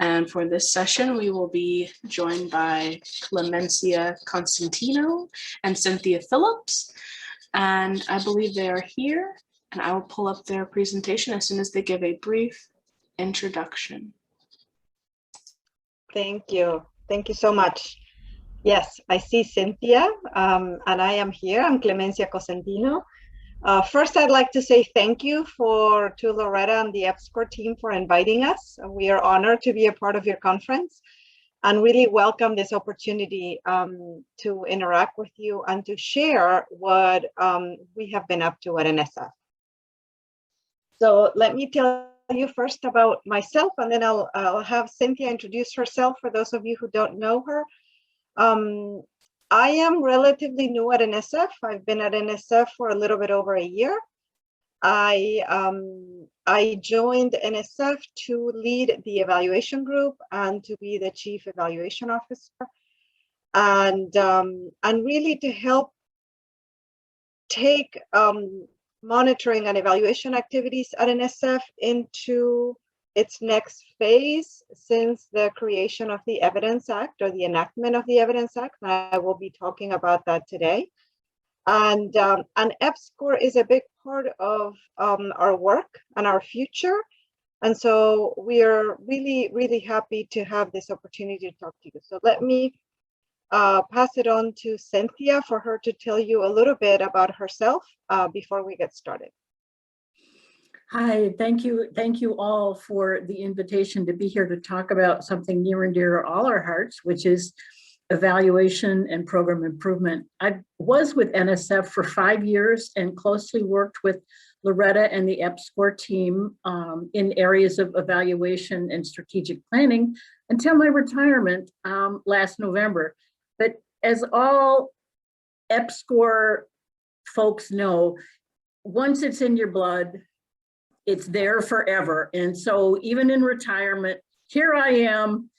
And for this session, we will be joined by Clemencia Constantino and Cynthia Phillips. And I believe they are here, and I will pull up their presentation as soon as they give a brief introduction. Thank you. Thank you so much. Yes, I see Cynthia, and I am here. I'm Clemencia Cosentino. First, I'd like to say thank you to Loretta and the EPSCoR team for inviting us. We are honored to be a part of your conference and really welcome this opportunity to interact with you and to share what we have been up to at NSF. So let me tell you first about myself, and then I'll have Cynthia introduce herself for those of you who don't know her. I am relatively new at NSF. I've been at NSF for a little bit over a year. I joined NSF to lead the evaluation group and to be the chief evaluation officer, and really to help take monitoring and evaluation activities at NSF into its next phase since the creation of the Evidence Act, or the enactment of the Evidence Act. And I will be talking about that today. And EPSCoR is a big part of our work and our future. And so we are really, really happy to have this opportunity to talk to you. So let me pass it on to Cynthia for her to tell you a little bit about herself before we get started. Hi, thank you all for the invitation to be here to talk about something near and dear to all our hearts, which is evaluation and program improvement. I was with NSF for 5 years and closely worked with Loretta and the EPSCoR team in areas of evaluation and strategic planning until my retirement last November. But as all EPSCoR folks know, once it's in your blood, it's there forever. And so even in retirement, here I am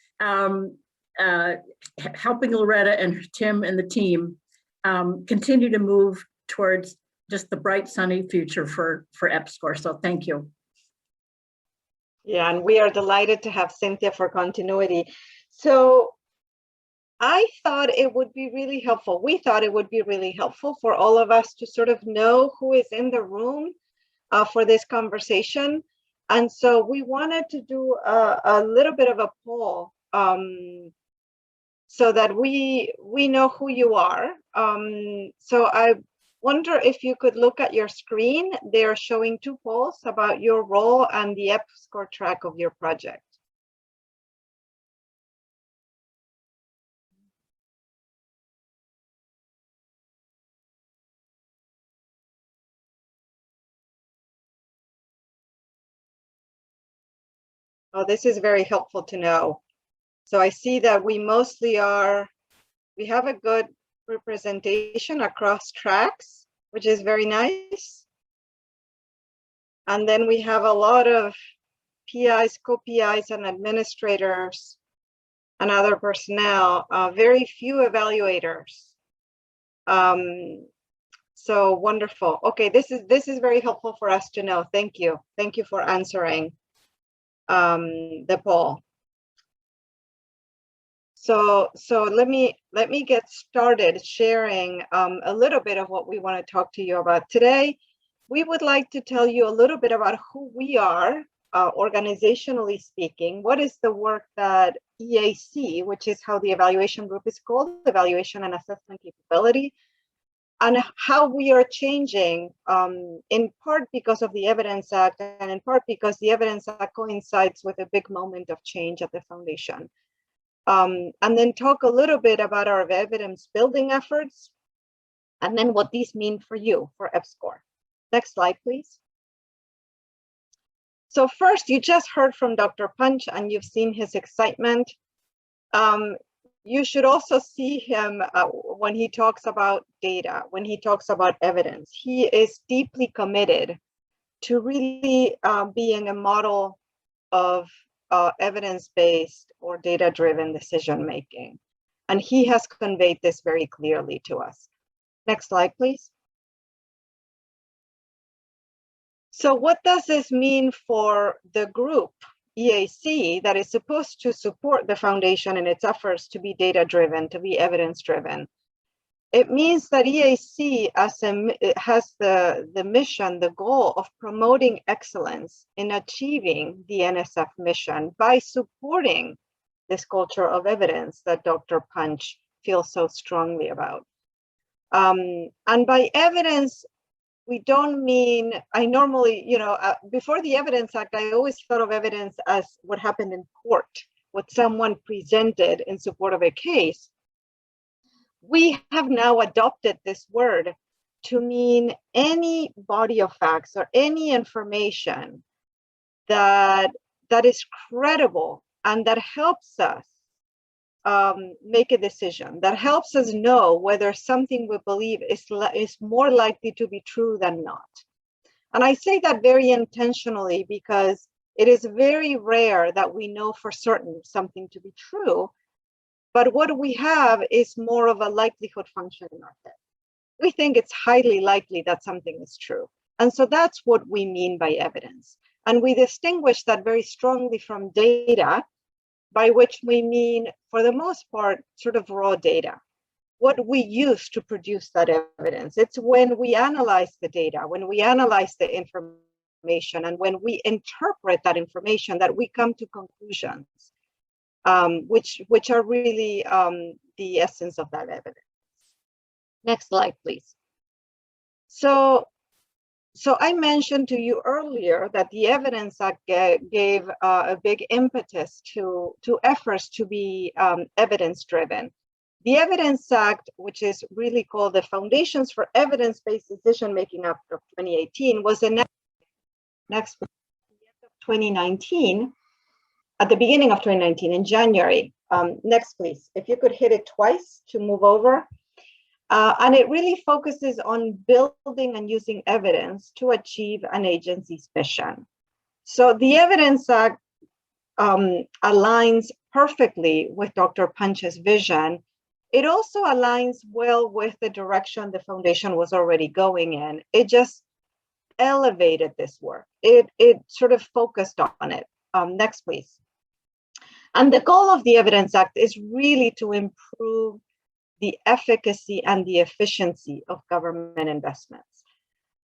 helping Loretta and Tim and the team continue to move towards just the bright, sunny future for EPSCoR. So thank you. Yeah, and we are delighted to have Cynthia for continuity. So I thought it would be really helpful. We thought it would be really helpful for all of us to sort of know who is in the room for this conversation. And so we wanted to do a little bit of a poll so that we know who you are. So I wonder if you could look at your screen. They're showing 2 polls about your role and the EPSCoR track of your project. Oh, this is very helpful to know. So I see that we have a good representation across tracks, which is very nice. And then we have a lot of PIs, co-PIs, and administrators and other personnel, very few evaluators. So wonderful. Okay, this is very helpful for us to know. Thank you. Thank you for answering the poll. So let me get started sharing a little bit of what we want to talk to you about today. We would like to tell you a little bit about who we are, organizationally speaking. What is the work that EAC, which is how the evaluation group is called, Evaluation and Assessment Capability, and how we are changing, in part because of the Evidence Act, and in part because the Evidence Act coincides with a big moment of change at the Foundation. And then talk a little bit about our evidence building efforts, and then what these mean for you, for EPSCoR. Next slide, please. So first, you just heard from Dr. Punch, and you've seen his excitement. You should also see him when he talks about data, when he talks about evidence. He is deeply committed to really being a model of evidence-based or data-driven decision-making. And he has conveyed this very clearly to us. Next slide, please. So what does this mean for the group EAC that is supposed to support the foundation in its efforts to be data-driven, to be evidence-driven. It means that EAC has the mission, the goal of promoting excellence in achieving the NSF mission by supporting this culture of evidence that Dr. Punch feels so strongly about. And by evidence, we don't mean, I normally, before the Evidence Act, I always thought of evidence as what happened in court, what someone presented in support of a case. We have now adopted this word to mean any body of facts or any information that is credible and that helps us make a decision, that helps us know whether something we believe is more likely to be true than not. And I say that very intentionally because it is very rare that we know for certain something to be true, but what we have is more of a likelihood function in our head. We think it's highly likely that something is true. And so that's what we mean by evidence. And we distinguish that very strongly from data, by which we mean, for the most part, sort of raw data. What we use to produce that evidence. It's when we analyze the data, when we analyze the information, and when we interpret that information that we come to conclusions, which are really the essence of that evidence. Next slide, please. So I mentioned to you earlier that the Evidence Act gave a big impetus to efforts to be evidence-driven. The Evidence Act, which is really called the Foundations for Evidence-Based Decision-Making Act of 2018, was enacted next at the end of 2019, at the beginning of 2019, in January. Next, please. If you could hit it twice to move over. And it really focuses on building and using evidence to achieve an agency's mission. So the Evidence Act aligns perfectly with Dr. Punch's vision. It also aligns well with the direction the foundation was already going in. It just elevated this work. It sort of focused on it. Next, please. And the goal of the Evidence Act is really to improve the efficacy and the efficiency of government investments.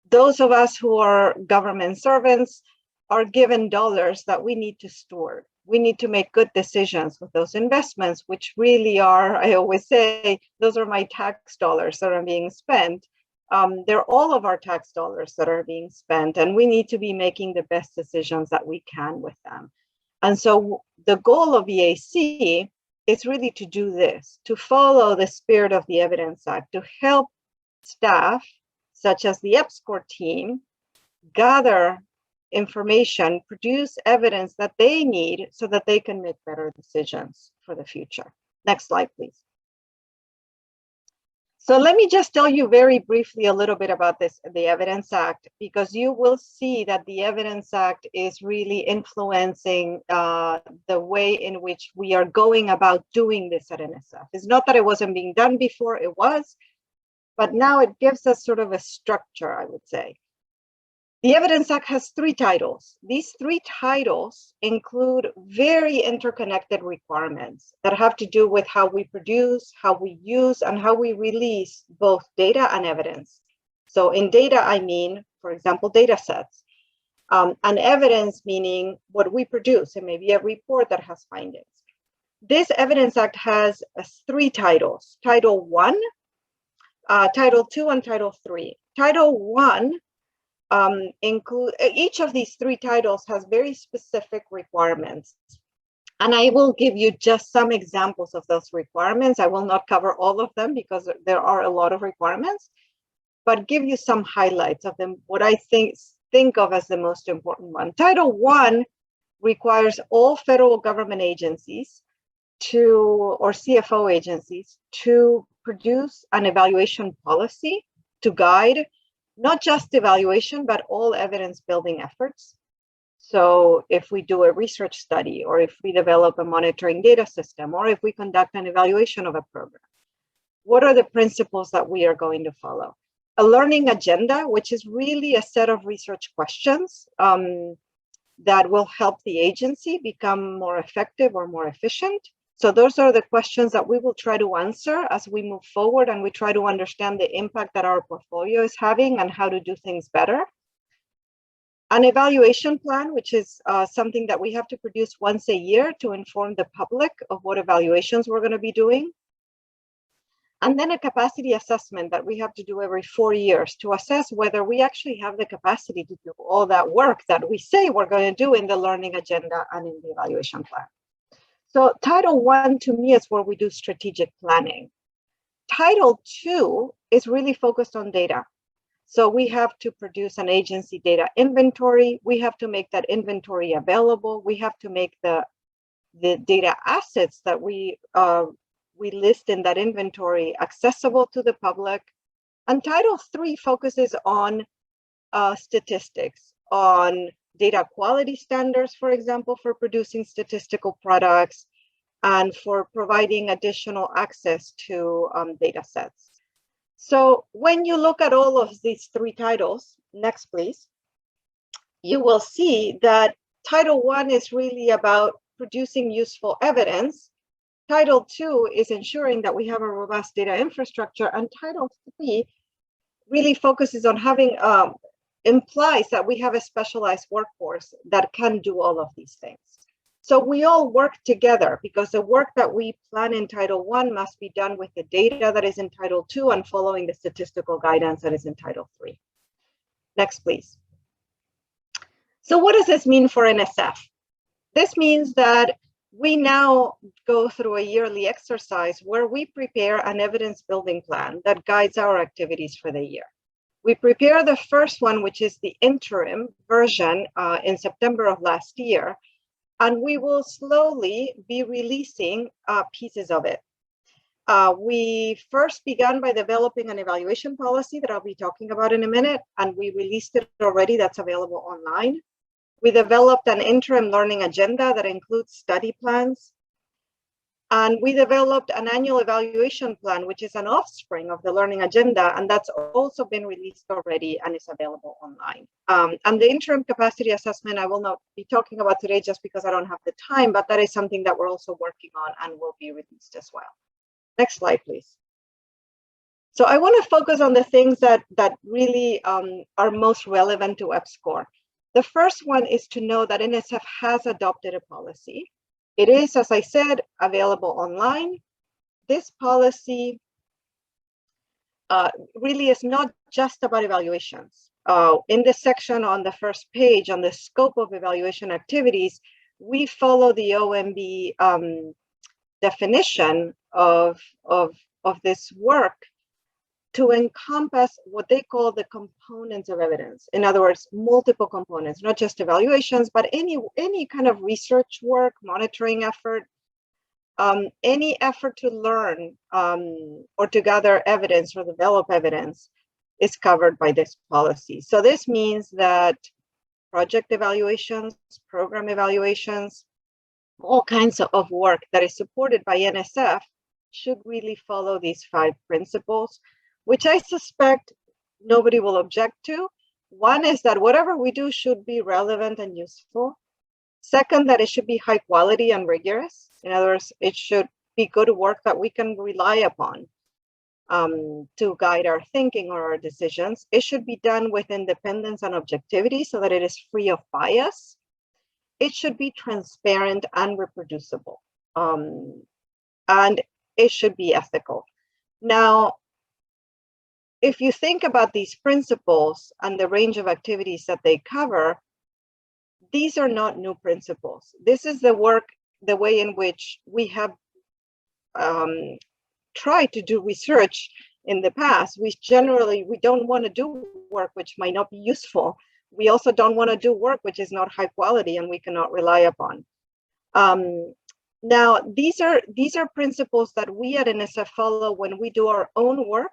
Those of us who are government servants are given dollars that we need to steward. We need to make good decisions with those investments, which really are, I always say, those are my tax dollars that are being spent. They're all of our tax dollars that are being spent, and we need to be making the best decisions that we can with them. And so the goal of EAC is really to do this, to follow the spirit of the Evidence Act, to help staff, such as the EPSCoR team, gather information, produce evidence that they need so that they can make better decisions for the future. Next slide, please. So let me just tell you very briefly a little bit about the Evidence Act, because you will see that the Evidence Act is really influencing the way in which we are going about doing this at NSF. It's not that it wasn't being done before, it was, but now it gives us sort of a structure, I would say. The Evidence Act has 3 titles. These 3 titles include very interconnected requirements that have to do with how we produce, how we use, and how we release both data and evidence. So in data, I mean, for example, data sets. And evidence meaning what we produce. It may be a report that has findings. This Evidence Act has 3 titles. Title 1, Title 2, and Title 3. Title 1 include, each of these 3 titles has very specific requirements. And I will give you just some examples of those requirements. I will not cover all of them because there are a lot of requirements, but give you some highlights of them, what I think of as the most important one. Title 1 requires all federal government agencies or CFO agencies to produce an evaluation policy to guide not just evaluation, but all evidence building efforts. So if we do a research study, or if we develop a monitoring data system, or if we conduct an evaluation of a program, what are the principles that we are going to follow? A learning agenda, which is really a set of research questions that will help the agency become more effective or more efficient. So those are the questions that we will try to answer as we move forward and we try to understand the impact that our portfolio is having and how to do things better. An evaluation plan, which is something that we have to produce once a year to inform the public of what evaluations we're going to be doing. And then a capacity assessment that we have to do every 4 years to assess whether we actually have the capacity to do all that work that we say we're going to do in the learning agenda and in the evaluation plan. So Title I to me is where we do strategic planning. Title II is really focused on data. So we have to produce an agency data inventory. We have to make that inventory available. We have to make the data assets that we list in that inventory accessible to the public. And Title III focuses on statistics, on data quality standards, for example, for producing statistical products and for providing additional access to data sets. So when you look at all of these 3 titles, next please, you will see that Title I is really about producing useful evidence. Title II is ensuring that we have a robust data infrastructure, and Title III really focuses on having, implies that we have a specialized workforce that can do all of these things. So we all work together because the work that we plan in Title I must be done with the data that is in Title II and following the statistical guidance that is in Title III. Next, please. So what does this mean for NSF? This means that we now go through a yearly exercise where we prepare an evidence building plan that guides our activities for the year. We prepare the first one, which is the interim version in September of last year, and we will slowly be releasing pieces of it. We first began by developing an evaluation policy that I'll be talking about in a minute, and we released it already. That's available online. We developed an interim learning agenda that includes study plans. And we developed an annual evaluation plan, which is an offspring of the learning agenda, and that's also been released already and is available online. And the interim capacity assessment, I will not be talking about today just because I don't have the time, but that is something that we're also working on and will be released as well. Next slide, please. So I want to focus on the things that really are most relevant to EPSCoR. The first one is to know that NSF has adopted a policy. It is, as I said, available online. This policy really is not just about evaluations. In the section on the first page on the scope of evaluation activities, we follow the OMB definition of this work to encompass what they call the components of evidence. In other words, multiple components, not just evaluations, but any kind of research work, monitoring effort, any effort to learn or to gather evidence or develop evidence is covered by this policy. So this means that project evaluations, program evaluations, all kinds of work that is supported by NSF should really follow these 5 principles, which I suspect nobody will object to. One is that whatever we do should be relevant and useful. Second, that it should be high quality and rigorous. In other words, it should be good work that we can rely upon to guide our thinking or our decisions. It should be done with independence and objectivity so that it is free of bias. It should be transparent and reproducible. And it should be ethical. Now, if you think about these principles and the range of activities that they cover, these are not new principles. This is the way in which we have tried to do research in the past. We don't want to do work which might not be useful. We also don't want to do work which is not high quality and we cannot rely upon. Now, these are principles that we at NSF follow when we do our own work.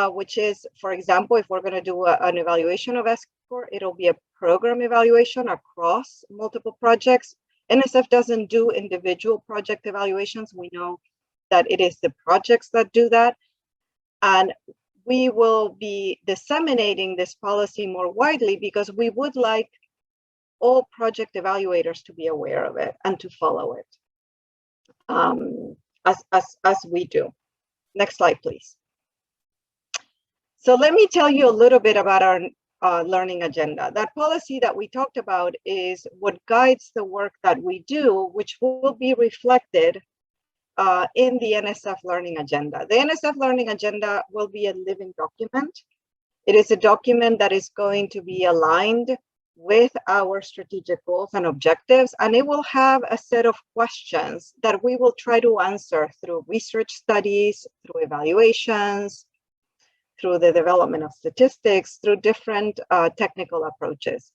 Which is, for example, if we're going to do an evaluation of EPSCoR, it'll be a program evaluation across multiple projects. NSF doesn't do individual project evaluations. We know that it is the projects that do that. And we will be disseminating this policy more widely because we would like all project evaluators to be aware of it and to follow it as we do. Next slide, please. So let me tell you a little bit about our learning agenda. That policy that we talked about is what guides the work that we do, which will be reflected in the NSF learning agenda. The NSF learning agenda will be a living document. It is a document that is going to be aligned with our strategic goals and objectives, and it will have a set of questions that we will try to answer through research studies, through evaluations, through the development of statistics, through different technical approaches.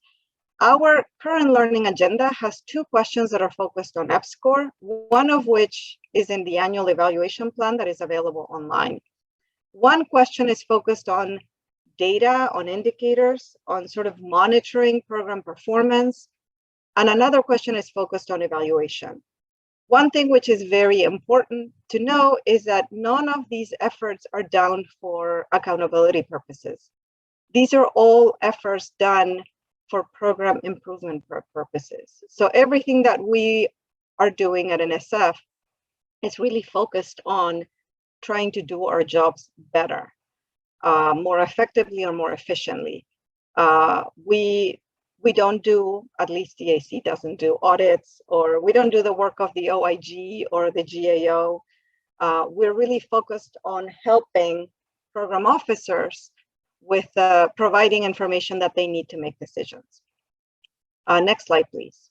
Our current learning agenda has 2 questions that are focused on EPSCoR, one of which is in the annual evaluation plan that is available online. One question is focused on data, on indicators, on sort of monitoring program performance, and another question is focused on evaluation. One thing which is very important to know is that none of these efforts are done for accountability purposes. These are all efforts done for program improvement purposes. So everything that we are doing at NSF is really focused on trying to do our jobs better, more effectively or more efficiently. We don't do, at least DAC doesn't do audits, or we don't do the work of the OIG or the GAO. We're really focused on helping program officers with providing information that they need to make decisions. Next slide, please.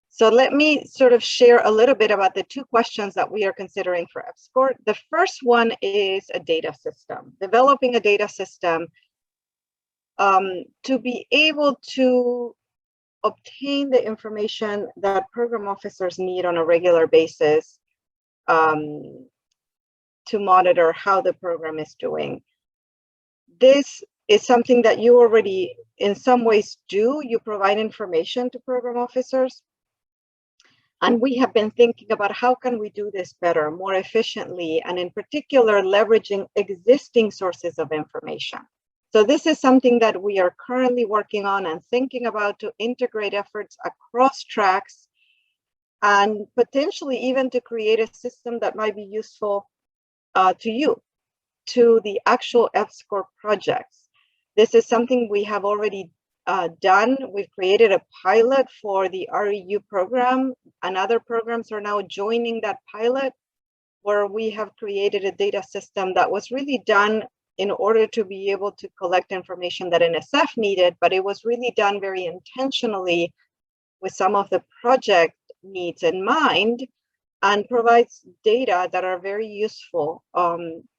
So let me sort of share a little bit about the 2 questions that we are considering for EPSCoR. The first one is a data system, developing a data system to be able to obtain the information that program officers need on a regular basis to monitor how the program is doing. This is something that you already in some ways do. You provide information to program officers. And we have been thinking about how can we do this better, more efficiently, and in particular, leveraging existing sources of information. So this is something that we are currently working on and thinking about to integrate efforts across tracks and potentially even to create a system that might be useful to you, to the actual EPSCoR projects. This is something we have already done. We've created a pilot for the REU program, and other programs are now joining that pilot, where we have created a data system that was really done in order to be able to collect information that NSF needed, but it was really done very intentionally with some of the project needs in mind, and provides data that are very useful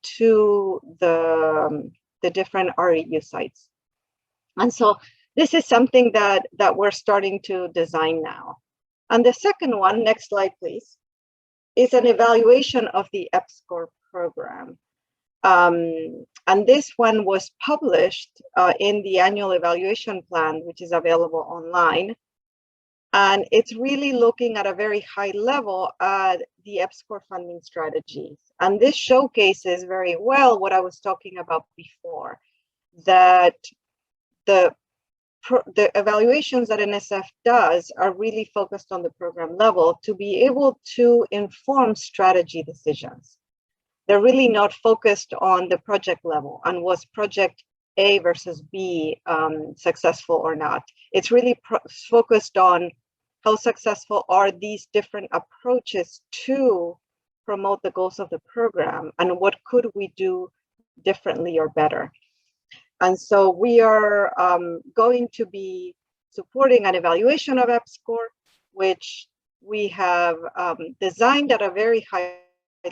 to the different REU sites. And so this is something that we're starting to design now. And the second one, next slide, please, is an evaluation of the EPSCoR program. And this one was published in the annual evaluation plan, which is available online. And it's really looking at a very high level at the EPSCoR funding strategies. And this showcases very well what I was talking about before, that the evaluations that NSF does are really focused on the program level to be able to inform strategy decisions. They're really not focused on the project level and was project A versus B successful or not. It's really focused on how successful are these different approaches to promote the goals of the program and what could we do differently or better. And so we are going to be supporting an evaluation of EPSCoR, which we have designed at a very high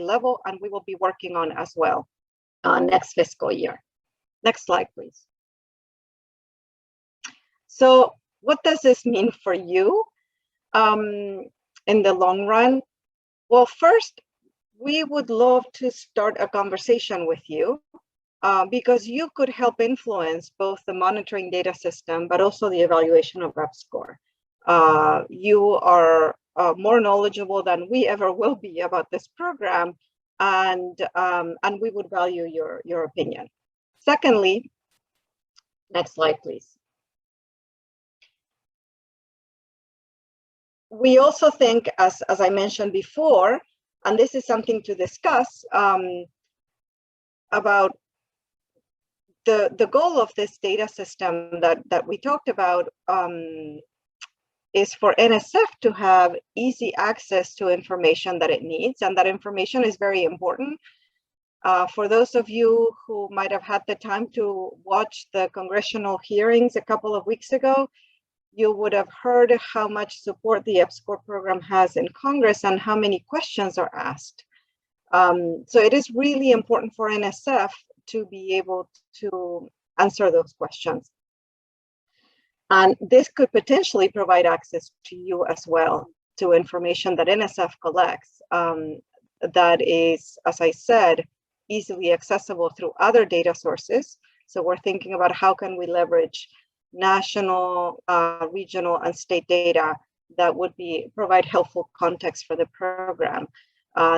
level, and we will be working on as well next fiscal year. Next slide, please. So what does this mean for you in the long run? Well, first, we would love to start a conversation with you because you could help influence both the monitoring data system, but also the evaluation of EPSCoR. You are more knowledgeable than we ever will be about this program, and we would value your opinion. Secondly, next slide, please. we also think, as I mentioned before, and this is something to discuss, about the goal of this data system that we talked about, is for NSF to have easy access to information that it needs, and that information is very important. For those of you who might have had the time to watch the congressional hearings a couple of weeks ago, you would have heard how much support the EPSCoR program has in Congress and how many questions are asked. So it is really important for NSF to be able to answer those questions. And this could potentially provide access to you as well to information that NSF collects that is, as I said, easily accessible through other data sources. So we're thinking about how can we leverage national, regional, and state data that would provide helpful context for the program.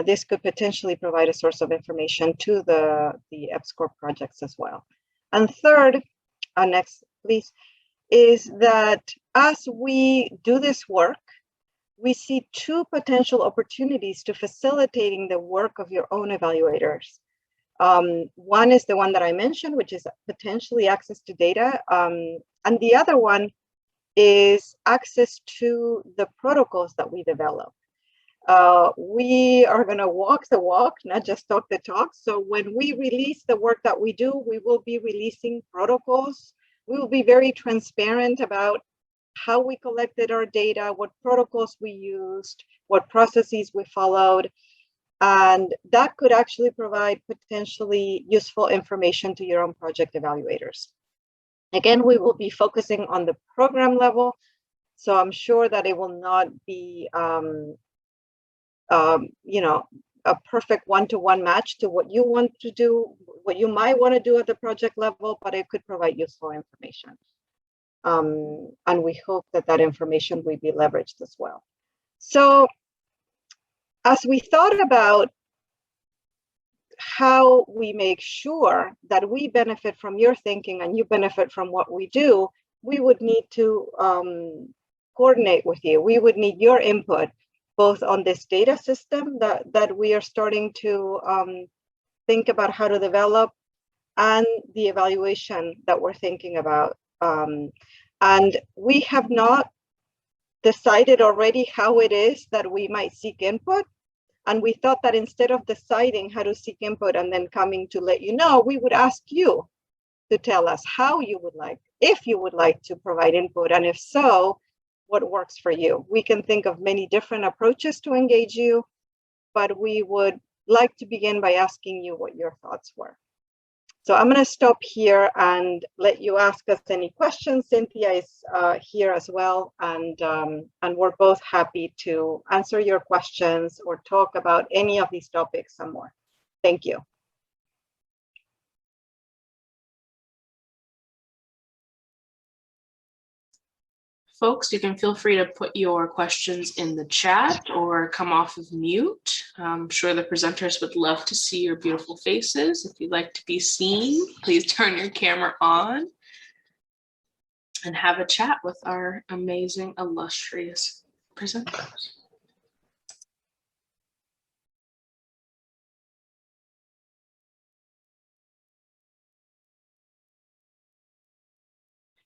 This could potentially provide a source of information to the EPSCoR projects as well. And third, next please, is that as we do this work, we see two potential opportunities to facilitating the work of your own evaluators. One is the one that I mentioned, which is potentially access to data. And the other one is access to the protocols that we develop. We are going to walk the walk, not just talk the talk. So when we release the work that we do, we will be releasing protocols. We will be very transparent about how we collected our data, what protocols we used, what processes we followed. And that could actually provide potentially useful information to your own project evaluators. Again, we will be focusing on the program level. So I'm sure that it will not be a perfect one-to-one match to what you want to do, what you might want to do at the project level, but it could provide useful information. And we hope that that information will be leveraged as well. So as we thought about how we make sure that we benefit from your thinking and you benefit from what we do, we would need to coordinate with you. We would need your input, both on this data system that we are starting to think about how to develop, and the evaluation that we're thinking about. And we have not decided already how it is that we might seek input. And we thought that instead of deciding how to seek input and then coming to let you know, we would ask you to tell us how you would like, if you would like to provide input, and if so, what works for you. We can think of many different approaches to engage you, but we would like to begin by asking you what your thoughts were. So I'm going to stop here and let you ask us any questions. Cynthia is here as well, and we're both happy to answer your questions or talk about any of these topics some more. Thank you. Folks, you can feel free to put your questions in the chat or come off of mute. I'm sure the presenters would love to see your beautiful faces. If you'd like to be seen, please turn your camera on and have a chat with our amazing, illustrious presenters.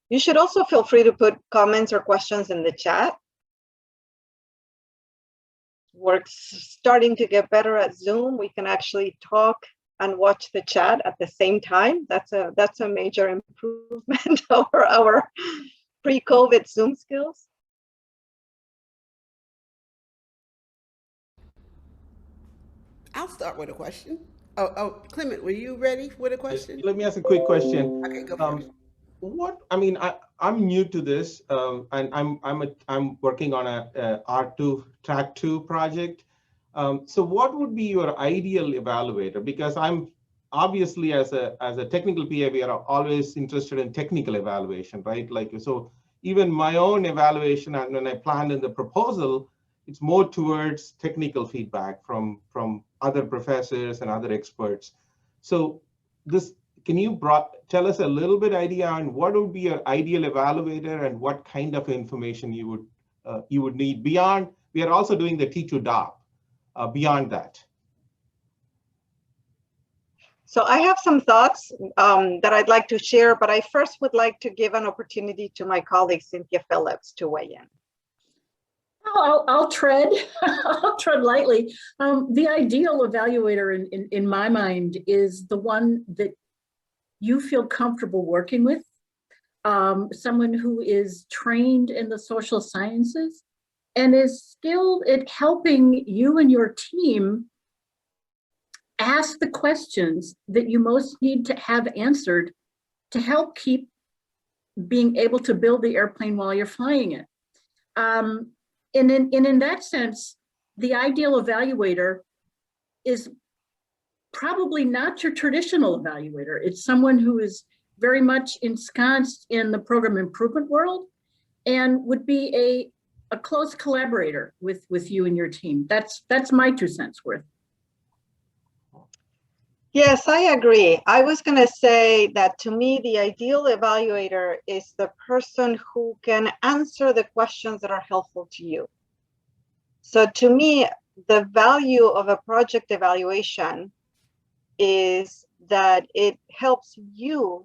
You should also feel free to put comments or questions in the chat. We're starting to get better at Zoom. We can actually talk and watch the chat at the same time. That's a major improvement over our pre-COVID Zoom skills. I'll start with a question. Oh, Clement, were you ready with a question? Let me ask a quick question. Okay, go for it. I'm new to this, and I'm working on a R2 track 2 project. So what would be your ideal evaluator? Because I'm obviously as a technical PI, we are always interested in technical evaluation, right? Like, so even my own evaluation, and when I planned in the proposal, it's more towards technical feedback from other professors and other experts. So can you tell us a little bit idea on what would be your ideal evaluator and what kind of information you would you would need beyond. We are also doing the T2DOP beyond that. So I have some thoughts that I'd like to share, but I first would like to give an opportunity to my colleague, Cynthia Phillips, to weigh in. I'll tread, I'll tread lightly. The ideal evaluator in my mind is the one that you feel comfortable working with, someone who is trained in the social sciences and is skilled at helping you and your team ask the questions that you most need to have answered to help keep being able to build the airplane while you're flying it. And in that sense, the ideal evaluator is probably not your traditional evaluator. It's someone who is very much ensconced in the program improvement world and would be a close collaborator with you and your team. That's my 2 cents worth. Yes, I agree. I was going to say that to me, the ideal evaluator is the person who can answer the questions that are helpful to you. So to me, the value of a project evaluation is that it helps you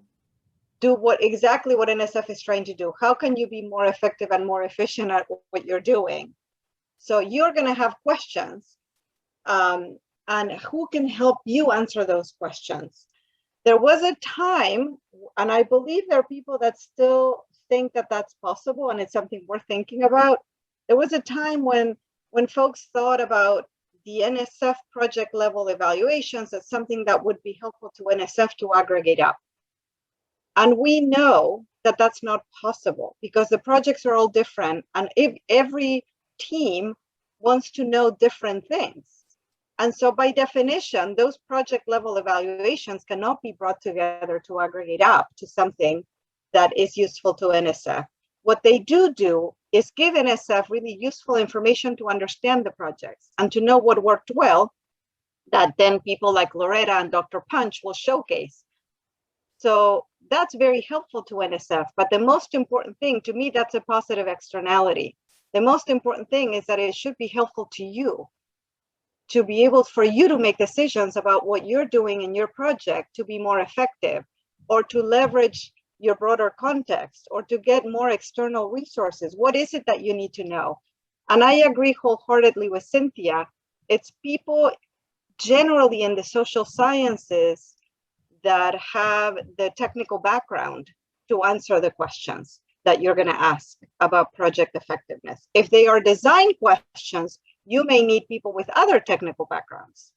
do exactly what NSF is trying to do. How can you be more effective and more efficient at what you're doing? So you're going to have questions. And who can help you answer those questions? There was a time, and I believe there are people that still think that that's possible, and it's something we're thinking about. There was a time when folks thought about the NSF project level evaluations as something that would be helpful to NSF to aggregate up. And we know that that's not possible because the projects are all different, and if every team wants to know different things. And so by definition, those project level evaluations cannot be brought together to aggregate up to something that is useful to NSF. What they do is give NSF really useful information to understand the projects and to know what worked well, that then people like Loretta and Dr. Punch will showcase. So that's very helpful to NSF. But the most important thing, to me, that's a positive externality. The most important thing is that it should be helpful to you, to be able for you to make decisions about what you're doing in your project to be more effective, or to leverage your broader context, or to get more external resources. What is it that you need to know? And I agree wholeheartedly with Cynthia. It's people generally in the social sciences that have the technical background to answer the questions that you're going to ask about project effectiveness. If they are design questions, you may need people with other technical backgrounds.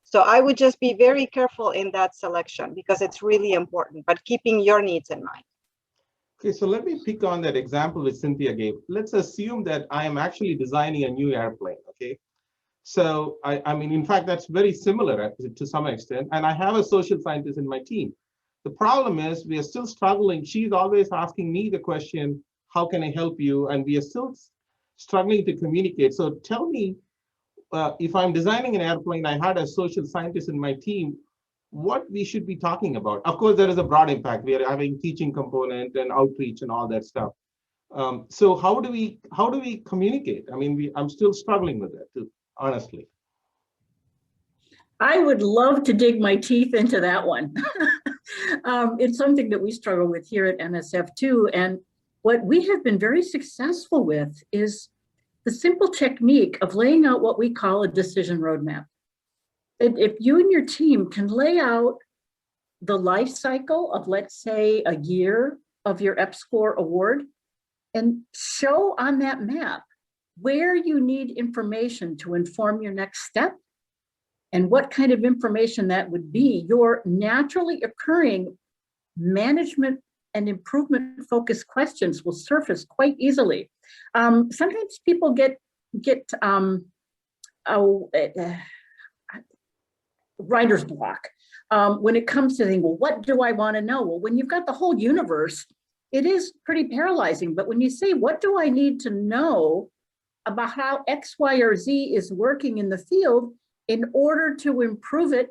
So I would just be very careful in that selection because it's really important, but keeping your needs in mind. Okay, so let me pick on that example which Cynthia gave. Let's assume that I am actually designing a new airplane, okay? So I mean, in fact, that's very similar to some extent. And I have a social scientist in my team. The problem is we are still struggling. She's always asking me the question, how can I help you? And we are still struggling to communicate. So tell me, if I'm designing an airplane, I had a social scientist in my team, what we should be talking about. Of course, there is a broad impact. We are having teaching component and outreach and all that stuff. So how do we communicate? I mean, I'm still struggling with that too, honestly. I would love to dig my teeth into that one. It's something that we struggle with here at NSF too. And what we have been very successful with is the simple technique of laying out what we call a decision roadmap. If you and your team can lay out the life cycle of, let's say, a year of your EPSCoR award and show on that map where you need information to inform your next step and what kind of information that would be, your naturally occurring management and improvement focused questions will surface quite easily. Sometimes people get writer's block when it comes to thinking, well, what do I want to know? Well, when you've got the whole universe, it is pretty paralyzing. But when you say, what do I need to know about how X, Y, or Z is working in the field in order to improve it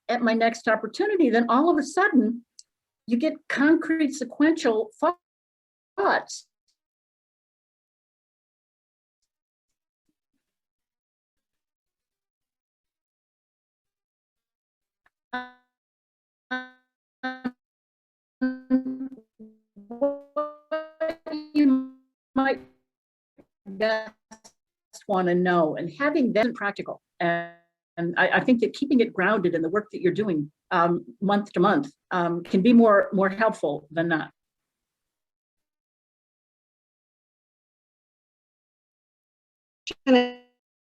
at my next opportunity, then all of a sudden you get concrete sequential thoughts guests want to know, and having them practical. And I think that keeping it grounded in the work that you're doing month to month can be more helpful than not. In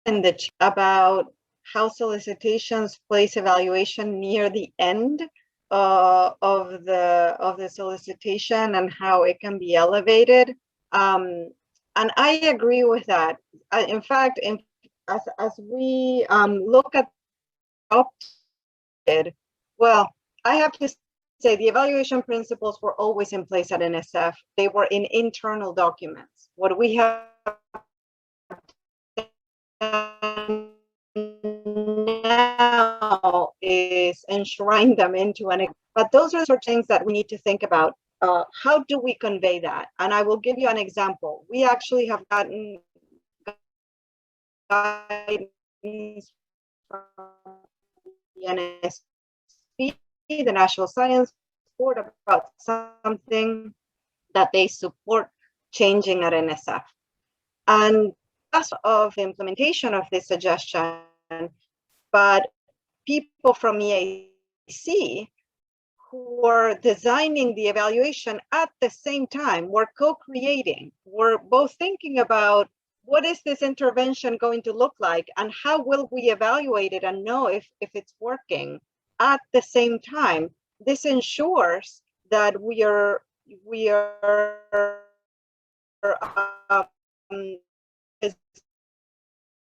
the chat about how solicitations place evaluation near the end of the solicitation and how it can be elevated. And I agree with that. In fact, as we look at well, I have to say the evaluation principles were always in place at NSF. They were in internal documents. What we have now is enshrine them into an, but those are sort of things that we need to think about. How do we convey that? And I will give you an example. We actually have gotten guidance from the NSF, the National Science Board, about something that they support changing at NSF. And that's of the implementation of this suggestion, but people from EAC who were designing the evaluation at the same time were co-creating, were both thinking about what is this intervention going to look like and how will we evaluate it and know if it's working at the same time. This ensures that we are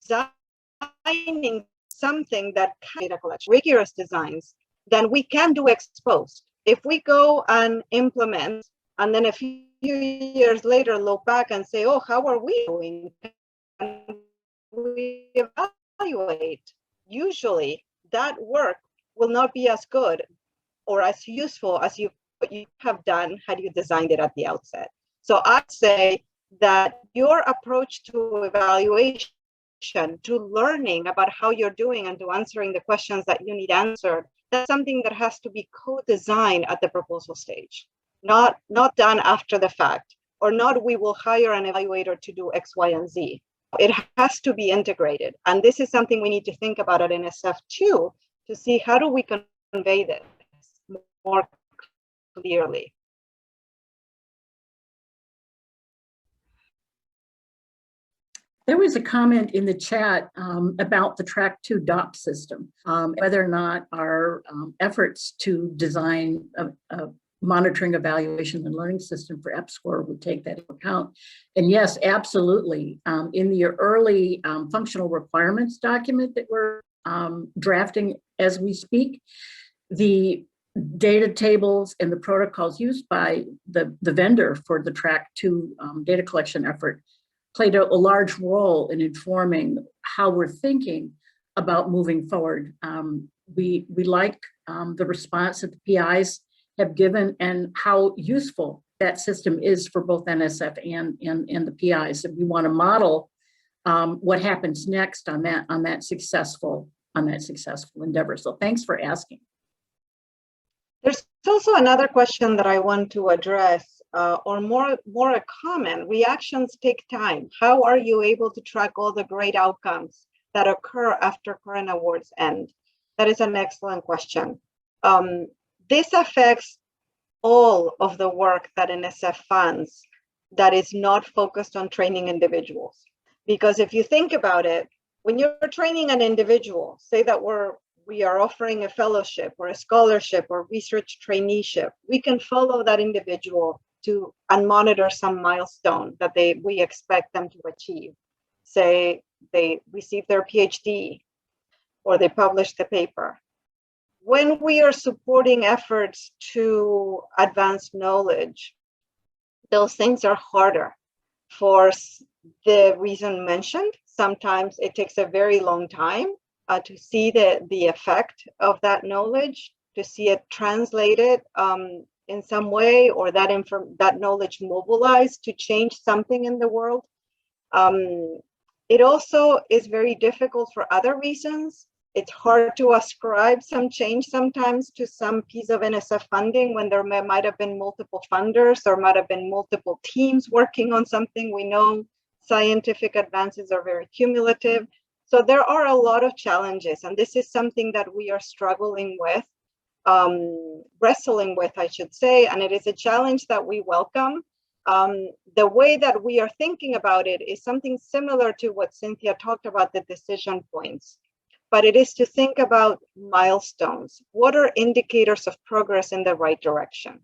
designing something that data collection, rigorous designs, then we can do exposed. If we go and implement, and then a few years later look back and say, oh, how are we doing? And we evaluate. Usually that work will not be as good or as useful as what you have done had you designed it at the outset. So I'd say that your approach to evaluation, to learning about how you're doing and to answering the questions that you need answered, that's something that has to be co-designed at the proposal stage, not done after the fact, or not we will hire an evaluator to do X, Y, and Z. It has to be integrated. And this is something we need to think about at NSF too, to see how do we convey this more clearly. There was a comment in the chat about the Track 2 DOP system, whether or not our efforts to design a monitoring, evaluation, and learning system for EPSCoR would take that into account. And yes, absolutely. In the early functional requirements document that we're drafting as we speak, the data tables and the protocols used by the vendor for the Track 2 data collection effort played a large role in informing how we're thinking about moving forward. We like the response that the PIs have given and how useful that system is for both NSF and the PIs. And we want to model what happens next on that successful endeavor. So thanks for asking. There's also another question that I want to address, or more a comment. Reactions take time. How are you able to track all the great outcomes that occur after current awards end? That is an excellent question. This affects all of the work that NSF funds that is not focused on training individuals. Because if you think about it, when you're training an individual, say that we are offering a fellowship or a scholarship or research traineeship, we can follow that individual and monitor some milestone that we expect them to achieve. Say they receive their PhD or they publish the paper. When we are supporting efforts to advance knowledge, those things are harder for the reason mentioned. Sometimes it takes a very long time to see the effect of that knowledge, to see it translated in some way, or that knowledge mobilized to change something in the world. It also is very difficult for other reasons. It's hard to ascribe some change sometimes to some piece of NSF funding when there might have been multiple funders, or might have been multiple teams working on something. We know Scientific advances are very cumulative. So there are a lot of challenges, and this is something that we are struggling with, wrestling with, I should say, and it is a challenge that we welcome. The way that we are thinking about it is something similar to what Cynthia talked about, the decision points, but it is to think about milestones. What are indicators of progress in the right direction?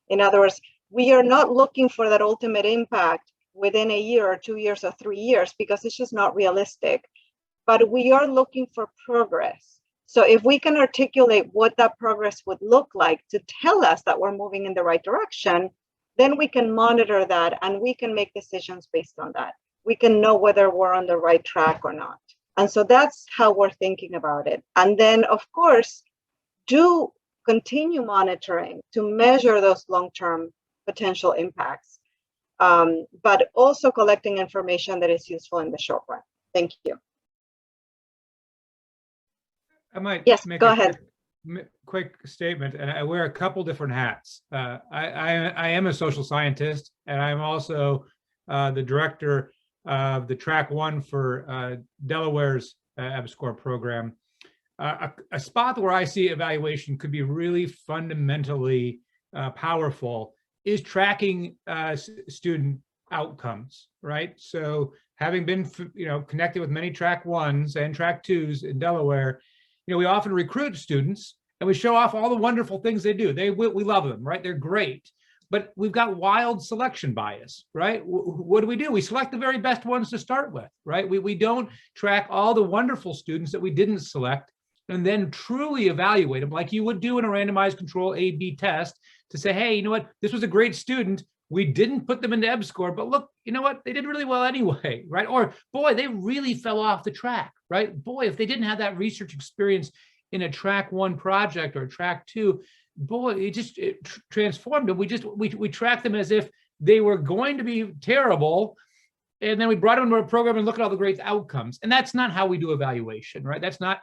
In other words, we are not looking for that ultimate impact within a year or 2 years or 3 years, because it's just not realistic, but we are looking for progress. So if we can articulate what that progress would look like to tell us that we're moving in the right direction, then we can monitor that and we can make decisions based on that. We can know whether we're on the right track or not. And so that's how we're thinking about it. And then, of course, do continue monitoring to measure those long-term potential impacts, but also collecting information that is useful in the short run. Thank you. I might make go ahead. Quick statement, and I wear a couple different hats. I am a social scientist, and I'm also the director of the Track 1 for Delaware's EPSCoR program. A spot where I see evaluation could be really fundamentally powerful is tracking student outcomes, right? So having been connected with many Track 1s and Track 2s in Delaware, we often recruit students and we show off all the wonderful things they do. We love them, right? They're great, but we've got wild selection bias, right? What do? We select the very best ones to start with, right? We don't track all the wonderful students that we didn't select and then truly evaluate them like you would do in a randomized control A/B test to say, hey, you know what? This was a great student. We didn't put them into EPSCoR, but look, you know what? They did really well anyway, right? Or boy, they really fell off the track, right? Boy, if they didn't have that research experience in a Track 1 project or Track 2, boy, it transformed them. We tracked them as if they were going to be terrible, and then we brought them into a program and look at all the great outcomes. And that's not how we do evaluation, right? That's not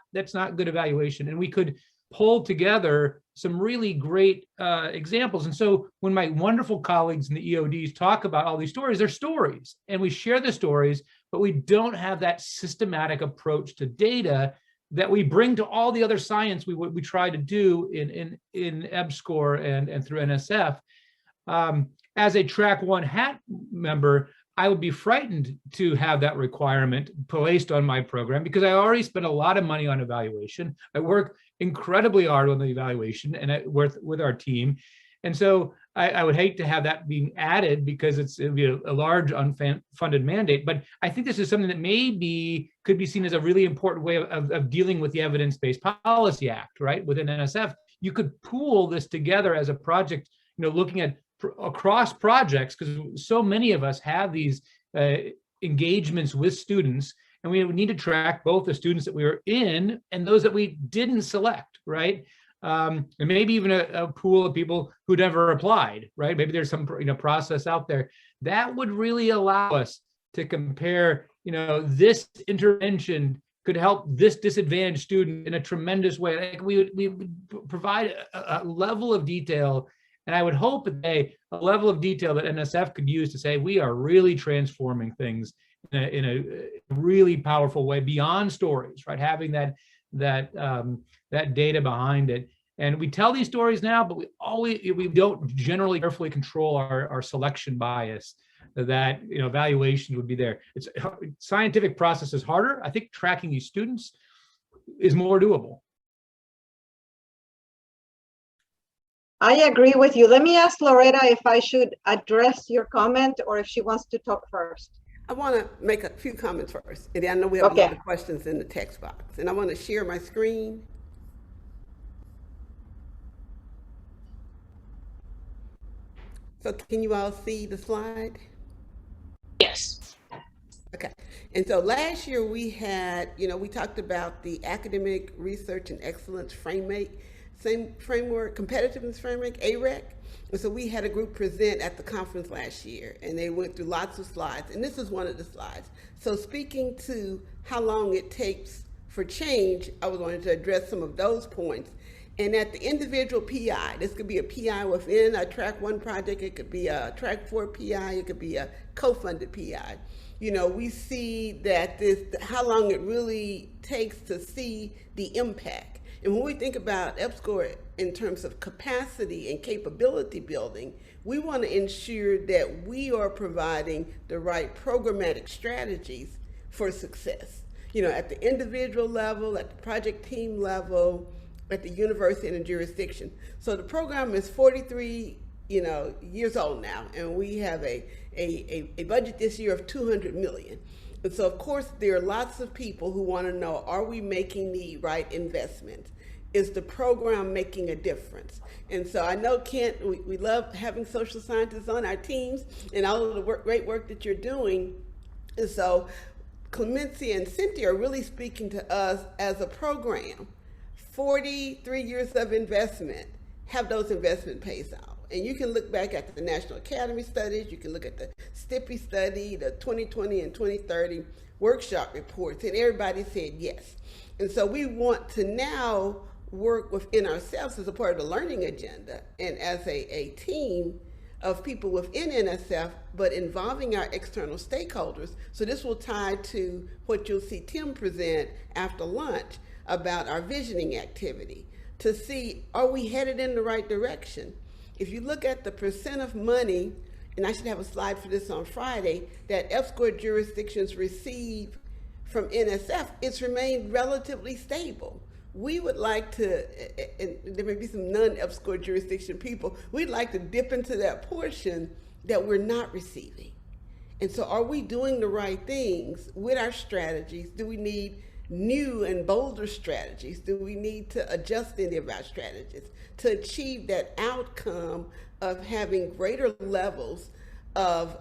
good evaluation. And we could pull together some really great examples. And so when my wonderful colleagues in the EODs talk about all these stories, they're stories, and we share the stories, but we don't have that systematic approach to data that we bring to all the other science we try to do in EPSCoR and through NSF. As a Track 1 hat member, I would be frightened to have that requirement placed on my program because I already spent a lot of money on evaluation. I work incredibly hard on the evaluation and with our team. And so I would hate to have that being added because it would be a large unfunded mandate. But I think this is something that could be seen as a really important way of dealing with the Evidence-Based Policy Act, right? Within NSF, you could pool this together as a project, looking at across projects, because so many of us have these engagements with students, and we need to track both the students that we were in and those that we didn't select, right? And maybe even a pool of people who never applied, right? Maybe there's some process out there that would really allow us to compare, this intervention could help this disadvantaged student in a tremendous way. Like we would provide a level of detail, and I would hope a level of detail that NSF could use to say we are really transforming things in a really powerful way beyond stories, right? Having that data behind it. And we tell these stories now, but we don't generally carefully control our selection bias that evaluation would be there. It's scientific process is harder. I think tracking these students is more doable. I agree with you. Let me ask Loretta if I should address your comment or if she wants to talk first. I want to make a few comments first. And I know we have a lot of questions in the text box. And I want to share my screen. So can you all see the slide? Yes. Okay. And so last year we had, we talked about the academic research and excellence framework, competitiveness framework, AREC. And so we had a group present at the conference last year, and they went through lots of slides, and this is one of the slides. So speaking to how long it takes for change, I was wanting to address some of those points. And at the individual PI, this could be a PI within a track 1 project, it could be a track 4 PI, it could be a co-funded PI. You know, we see that how long it really takes to see the impact. And when we think about EPSCoR in terms of capacity and capability building, we want to ensure that we are providing the right programmatic strategies for success. You know, at the individual level, at the project team level, at the university and the jurisdiction. So the program is 43, years old now, and we have a budget this year of $200 million. And so of course there are lots of people who want to know, are we making the right investments? Is the program making a difference? And so I know, Kent, we love having social scientists on our teams and all of the great work that you're doing. And so Clemencia and Cynthia are really speaking to us as a program. 43 years of investment, have those investment pays out. And you can look back at the National Academy studies, you can look at the STIPI study, the 2020 and 2030 workshop reports, and everybody said yes. And so we want to now work within ourselves as a part of the learning agenda and as a team of people within NSF, but involving our external stakeholders. So this will tie to what you'll see Tim present after lunch about our visioning activity to see, are we headed in the right direction? If you look at the percent of money, and I should have a slide for this on Friday, that EPSCoR jurisdictions receive from NSF, it's remained relatively stable. We would like to, and there may be some non-EPSCoR jurisdiction people, we'd like to dip into that portion that we're not receiving. And so are we doing the right things with our strategies? Do we need new and bolder strategies? Do we need to adjust any of our strategies to achieve that outcome of having greater levels of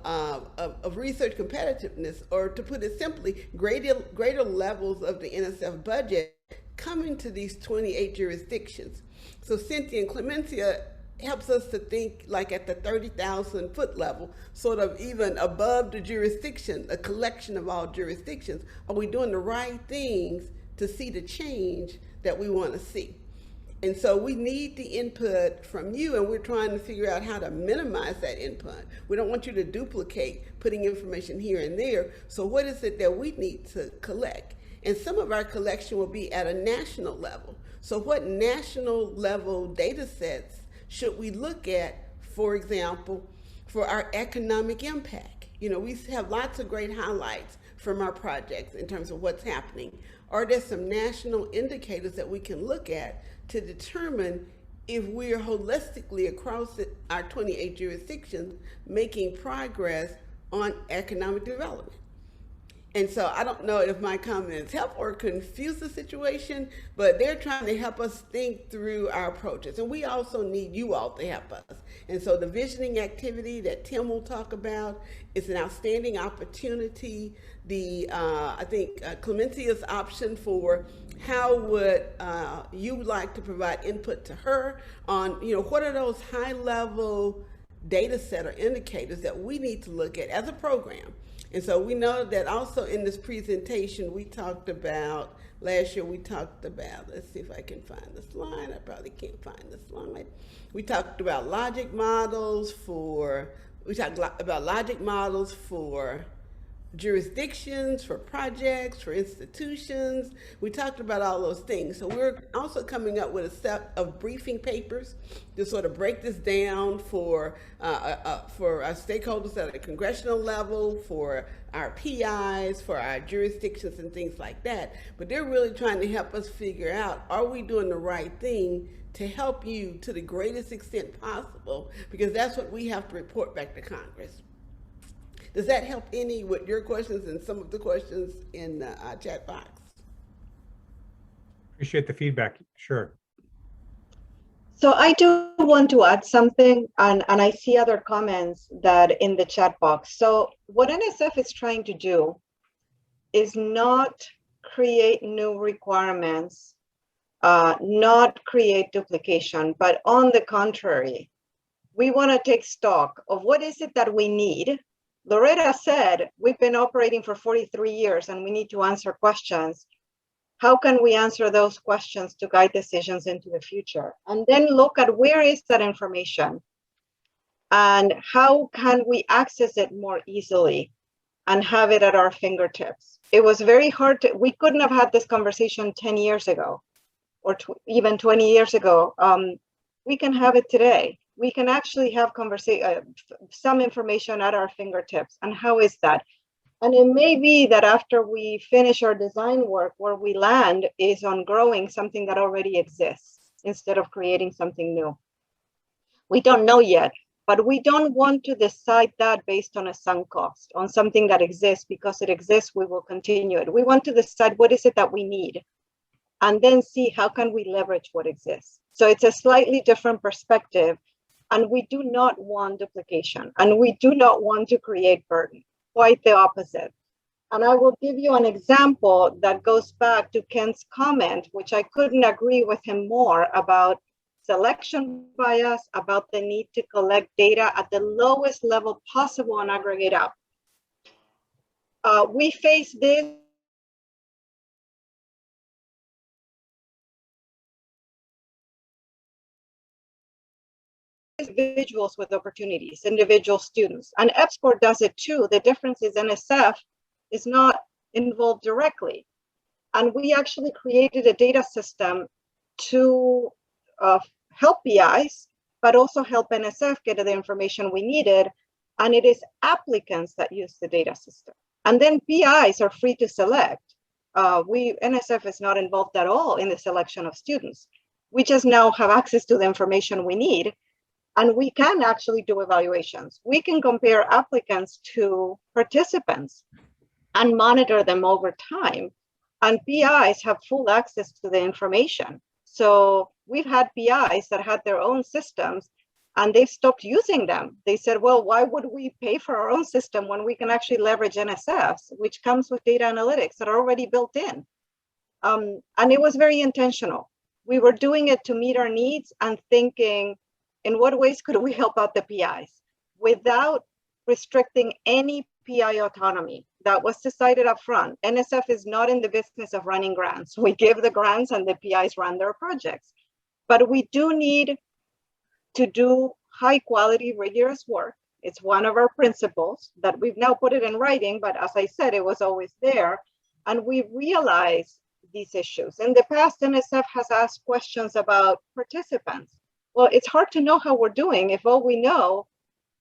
research competitiveness, or to put it simply, greater levels of the NSF budget coming to these 28 jurisdictions? So Cynthia and Clemencia helps us to think like at the 30,000 foot level, sort of even above the jurisdiction, a collection of all jurisdictions. Are we doing the right things to see the change that we want to see? And so we need the input from you, and we're trying to figure out how to minimize that input. We don't want you to duplicate putting information here and there. So what is it that we need to collect? And some of our collection will be at a national level. So what national level data sets should we look at, for example, for our economic impact? You know, we have lots of great highlights from our projects in terms of what's happening. Are there some national indicators that we can look at to determine if we're holistically across our 28 jurisdictions making progress on economic development? And so I don't know if my comments help or confuse the situation, but they're trying to help us think through our approaches. And we also need you all to help us. And so the visioning activity that Tim will talk about is an outstanding opportunity. I think Clemencia's option for how would you like to provide input to her on, what are those high level data set or indicators that we need to look at as a program. And so we know that also in this presentation, we talked about, last year we talked about, let's see if I can find the slide. I probably can't find the slide. We talked about logic models for jurisdictions, for projects, for institutions. We talked about all those things. So we're also coming up with a set of briefing papers to sort of break this down for our stakeholders at a congressional level, for our PIs, for our jurisdictions and things like that. But they're really trying to help us figure out, are we doing the right thing to help you to the greatest extent possible? Because that's what we have to report back to Congress. Does that help any with your questions and some of the questions in the chat box? Appreciate the feedback, sure. So I do want to add something, and I see other comments that in the chat box. So what NSF is trying to do is not create new requirements, not create duplication, but on the contrary, we want to take stock of what is it that we need. Loretta said, we've been operating for 43 years and we need to answer questions. How can we answer those questions to guide decisions into the future? And then look at where is that information and how can we access it more easily and have it at our fingertips. It was very hard to, we couldn't have had this conversation 10 years ago or even 20 years ago. We can have it today. We can actually have some information at our fingertips. And how is that? And it may be that after we finish our design work, where we land is on growing something that already exists instead of creating something new. We don't know yet, but we don't want to decide that based on a sunk cost, on something that exists. Because it exists, we will continue it. We want to decide what is it that we need, and then see how can we leverage what exists. So it's a slightly different perspective, and we do not want duplication, and we do not want to create burden. Quite the opposite. And I will give you an example that goes back to Ken's comment, which I couldn't agree with him more, about selection bias, about the need to collect data at the lowest level possible and aggregate up. We face this individuals with opportunities, individual students, and EPSCoR does it too. The difference is NSF is not involved directly. And we actually created a data system to help PIs, but also help NSF get the information we needed. And it is applicants that use the data system. And then PIs are free to select. NSF is not involved at all in the selection of students. We just now have access to the information we need. And we can actually do evaluations. We can compare applicants to participants and monitor them over time. And PIs have full access to the information. So we've had PIs that had their own systems and they stopped using them. They said, well, why would we pay for our own system when we can actually leverage NSFs, which comes with data analytics that are already built in? And it was very intentional. We were doing it to meet our needs and thinking, in what ways could we help out the PIs without restricting any PI autonomy? That was decided up front. NSF is not in the business of running grants. We give the grants and the PIs run their projects. But we do need to do high quality, rigorous work. It's one of our principles that we've now put it in writing, but as I said, it was always there. And we realize these issues. In the past, NSF has asked questions about participants. Well, it's hard to know how we're doing if all we know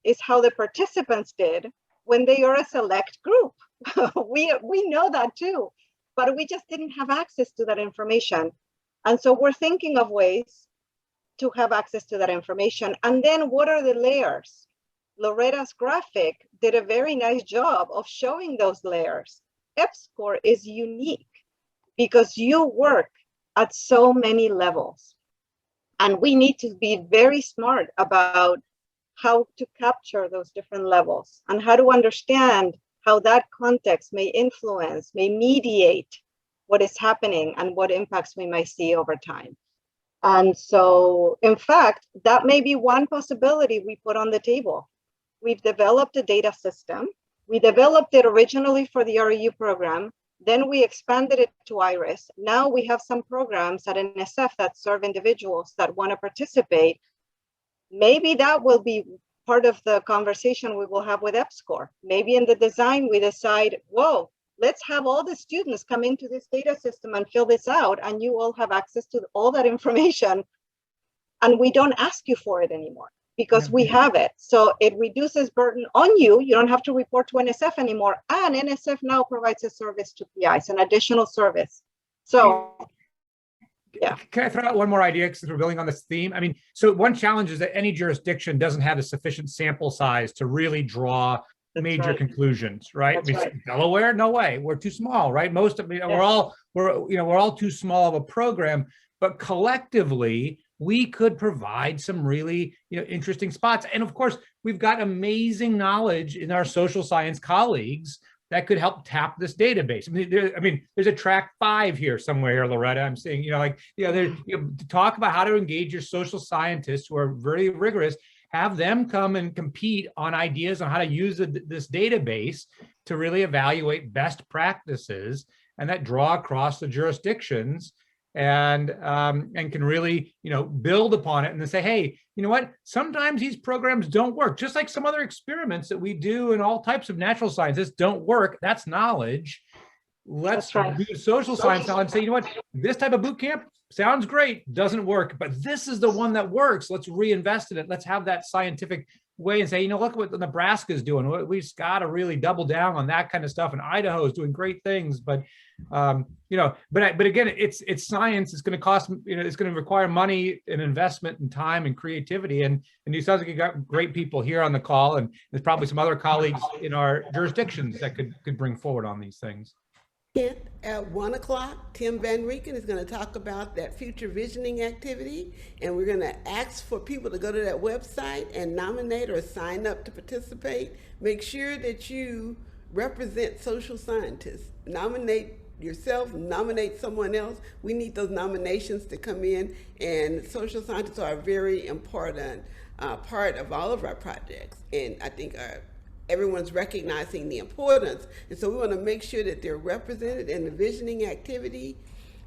is how the participants did when they are a select group. we know that too, but we just didn't have access to that information. And so we're thinking of ways to have access to that information. And then what are the layers? Loretta's graphic did a very nice job of showing those layers. EPSCoR is unique because you work at so many levels. And we need to be very smart about how to capture those different levels and how to understand how that context may influence, may mediate what is happening and what impacts we might see over time. And so, in fact, that may be one possibility we put on the table. We've developed a data system. We developed it originally for the REU program. Then we expanded it to IRIS. Now we have some programs at NSF that serve individuals that want to participate. Maybe that will be part of the conversation we will have with EPSCoR. Maybe in the design, we decide, whoa, let's have all the students come into this data system and fill this out, and you all have access to all that information. And we don't ask you for it anymore because we have it. So it reduces burden on you. You don't have to report to NSF anymore. And NSF now provides a service to PIs, an additional service. So yeah. Can I throw out one more idea since we're building on this theme? I mean, so one challenge is that any jurisdiction doesn't have a sufficient sample size to really draw major conclusions, right? That's right. Delaware, no way, we're too small, right? Most of we're all too small of a program, but collectively we could provide some really interesting spots. And of course, we've got amazing knowledge in our social science colleagues that could help tap this database. I mean, there's a track 5 here somewhere, Loretta. I'm saying, to talk about how to engage your social scientists who are very rigorous, have them come and compete on ideas on how to use this database to really evaluate best practices and that draw across the jurisdictions and can really, build upon it and then say, hey, you know what? Sometimes these programs don't work, just like some other experiments that we do in all types of natural sciences don't work. That's knowledge. Let's do social science now and say, you know what? This type of boot camp sounds great, doesn't work, but this is the one that works. Let's reinvest in it. Let's have that scientific way and say, look what Nebraska is doing. We've got to really double down on that kind of stuff. And Idaho is doing great things, but but again, it's science. It's going to cost, it's going to require money and investment and time and creativity. And you sounds like you got great people here on the call, and there's probably some other colleagues in our jurisdictions that could bring forward on these things. At 1 o'clock, Tim Van Rieken is going to talk about that future visioning activity, and we're going to ask for people to go to that website and nominate or sign up to participate. Make sure that you represent social scientists. Nominate yourself, nominate someone else. We need those nominations to come in, and social scientists are a very important part of all of our projects, and I think everyone's recognizing the importance, and so we want to make sure that they're represented in the visioning activity,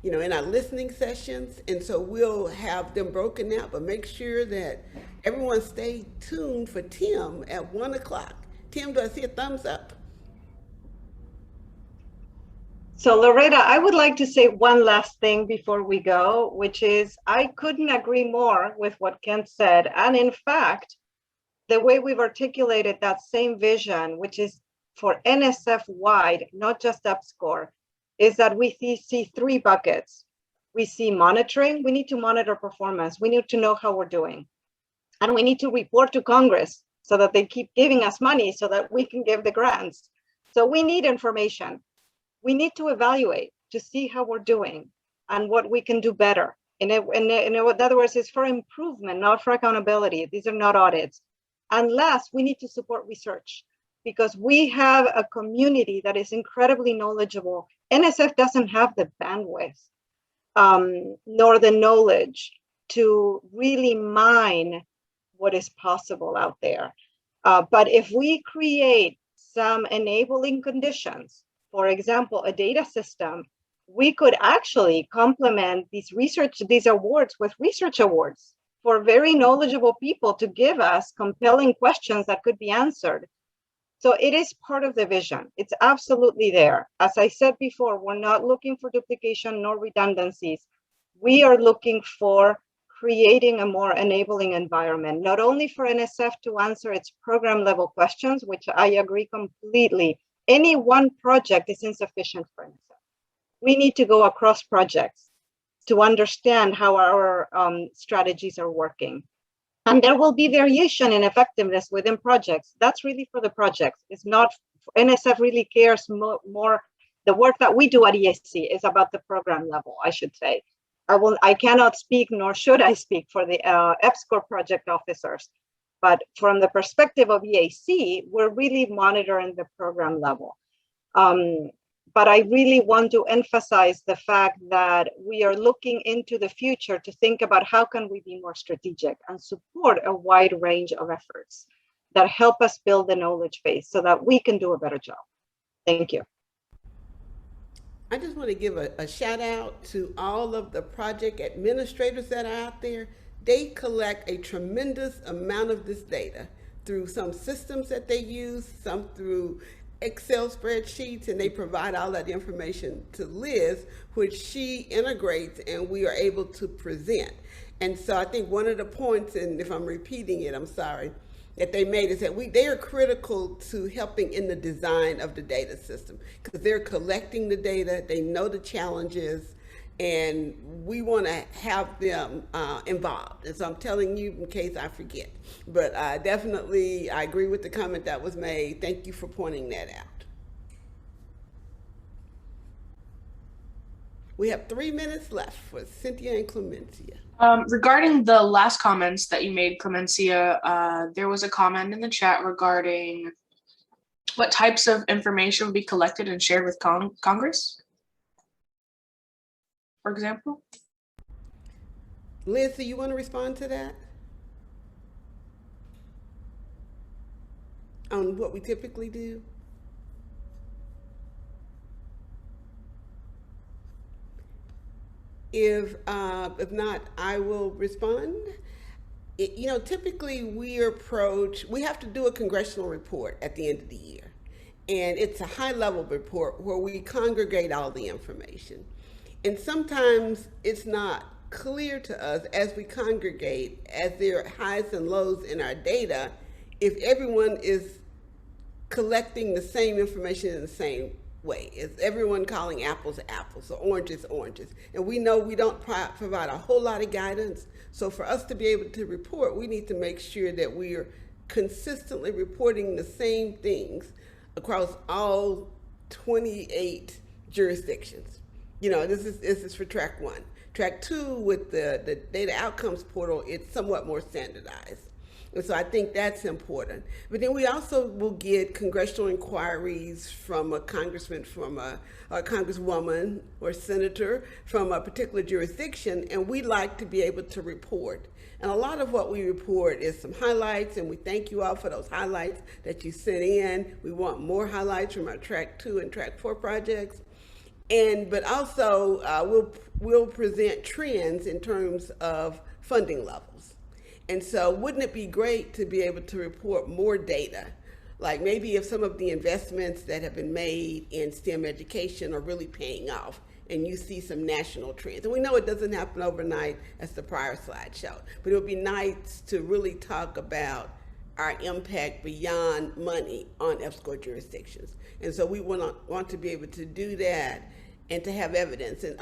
in our listening sessions, and so we'll have them broken out, but make sure that everyone stay tuned for Tim at 1 o'clock. Tim, do I see a thumbs up? So Loretta, I would like to say one last thing before we go, which is I couldn't agree more with what Kent said, and in fact, the way we've articulated that same vision, which is for NSF wide, not just EPSCoR, is that we see three buckets. We see monitoring. We need to monitor performance. We need to know how we're doing. And we need to report to Congress so that they keep giving us money so that we can give the grants. So we need information. We need to evaluate to see how we're doing and what we can do better. In other words, it's for improvement, not for accountability. These are not audits. And last, we need to support research because we have a community that is incredibly knowledgeable. NSF doesn't have the bandwidth nor the knowledge to really mine what is possible out there. But if we create some enabling conditions, for example, a data system, we could actually complement these awards with research awards for very knowledgeable people to give us compelling questions that could be answered. So it is part of the vision. It's absolutely there. As I said before, we're not looking for duplication nor redundancies. We are looking for creating a more enabling environment, not only for NSF to answer its program level questions, which I agree completely. Any one project is insufficient for NSF. We need to go across projects to understand how our strategies are working. And there will be variation in effectiveness within projects. That's really for the projects. It's not, NSF really cares more, the work that we do at EAC is about the program level, I should say. I cannot speak, nor should I speak for the EPSCoR project officers, but from the perspective of EAC, we're really monitoring the program level. But I really want to emphasize the fact that we are looking into the future to think about how can we be more strategic and support a wide range of efforts that help us build the knowledge base so that we can do a better job. Thank you. I just want to give a shout out to all of the project administrators that are out there. They collect a tremendous amount of this data through some systems that they use, some through Excel spreadsheets, and they provide all that information to Liz, which she integrates and we are able to present. And so I think one of the points, and if I'm repeating it, I'm sorry, that they made is that they are critical to helping in the design of the data system because they're collecting the data, they know the challenges, and we want to have them involved. And so I'm telling you in case I forget. But definitely, I agree with the comment that was made. Thank you for pointing that out. We have 3 minutes left for Cynthia and Clemencia. Regarding the last comments that you made, Clemencia, there was a comment in the chat regarding what types of information would be collected and shared with Congress, for example. Liz, do you want to respond to that? On what we typically do? If not, I will respond. Typically we have to do a congressional report at the end of the year. And it's a high-level report where we congregate all the information. And sometimes it's not clear to us as we congregate, as there are highs and lows in our data, if everyone is collecting the same information in the same way. Is everyone calling apples apples or oranges oranges? And we know we don't provide a whole lot of guidance. So for us to be able to report, we need to make sure that we are consistently reporting the same things across all 28 jurisdictions. This is for track 1. Track 2, with the data outcomes portal, it's somewhat more standardized. And so I think that's important. But then we also will get congressional inquiries from a congressman, from a congresswoman or senator from a particular jurisdiction, and we like to be able to report. And a lot of what we report is some highlights, and we thank you all for those highlights that you sent in. We want more highlights from our track 2 and track 4 projects. But also we'll present trends in terms of funding levels. And so wouldn't it be great to be able to report more data? Like maybe if some of the investments that have been made in STEM education are really paying off, and you see some national trends. And we know it doesn't happen overnight, as the prior slide showed, but it would be nice to really talk about our impact beyond money on EPSCoR jurisdictions. And so we want to be able to do that and to have evidence. And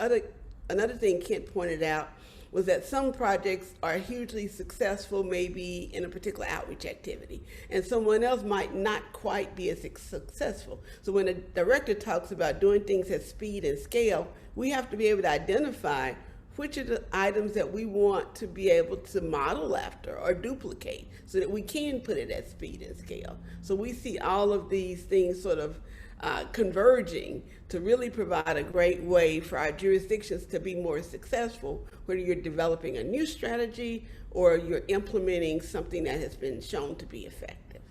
another thing Kent pointed out was that some projects are hugely successful maybe in a particular outreach activity, and someone else might not quite be as successful. So when a director talks about doing things at speed and scale, we have to be able to identify which are the items that we want to be able to model after or duplicate so that we can put it at speed and scale. So we see all of these things sort of converging to really provide a great way for our jurisdictions to be more successful, whether you're developing a new strategy or you're implementing something that has been shown to be effective.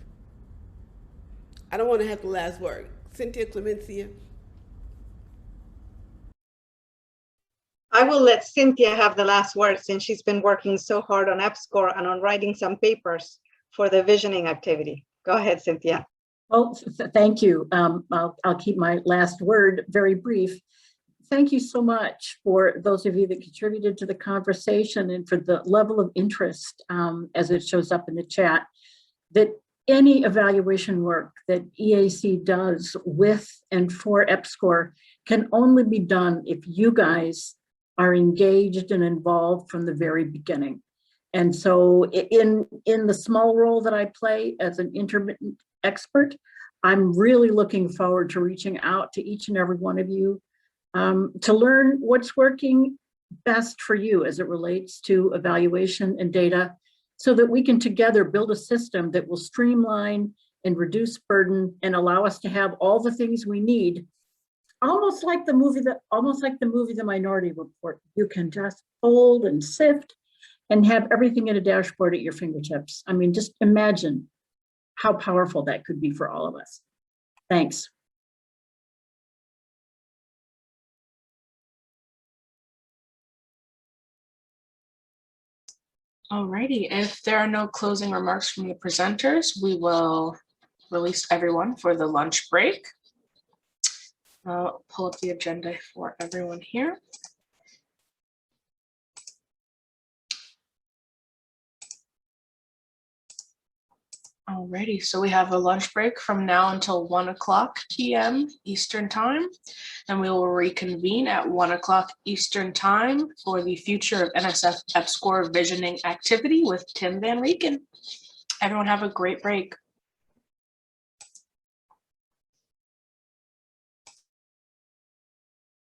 I don't want to have the last word. Cynthia Clemencia. I will let Cynthia have the last word since she's been working so hard on EPSCoR and on writing some papers for the visioning activity. Go ahead, Cynthia. Well, thank you. I'll keep my last word very brief. Thank you so much for those of you that contributed to the conversation and for the level of interest as it shows up in the chat, that any evaluation work that EAC does with and for EPSCoR can only be done if you guys are engaged and involved from the very beginning. And so in the small role that I play as an intermittent expert, I'm really looking forward to reaching out to each and every one of you to learn what's working best for you as it relates to evaluation and data, so that we can together build a system that will streamline and reduce burden and allow us to have all the things we need. Almost like the movie, The Minority Report. You can just fold and sift and have everything in a dashboard at your fingertips. I mean, just imagine how powerful that could be for all of us. Thanks. Alrighty, if there are no closing remarks from the presenters, we will release everyone for the lunch break. I'll pull up the agenda for everyone here. Alrighty, so we have a lunch break from now until 1:00 p.m. Eastern Time, and we will reconvene at 1:00 Eastern Time for the Future of NSF EPSCoR Visioning activity with Tim Van Rieken. Everyone have a great break.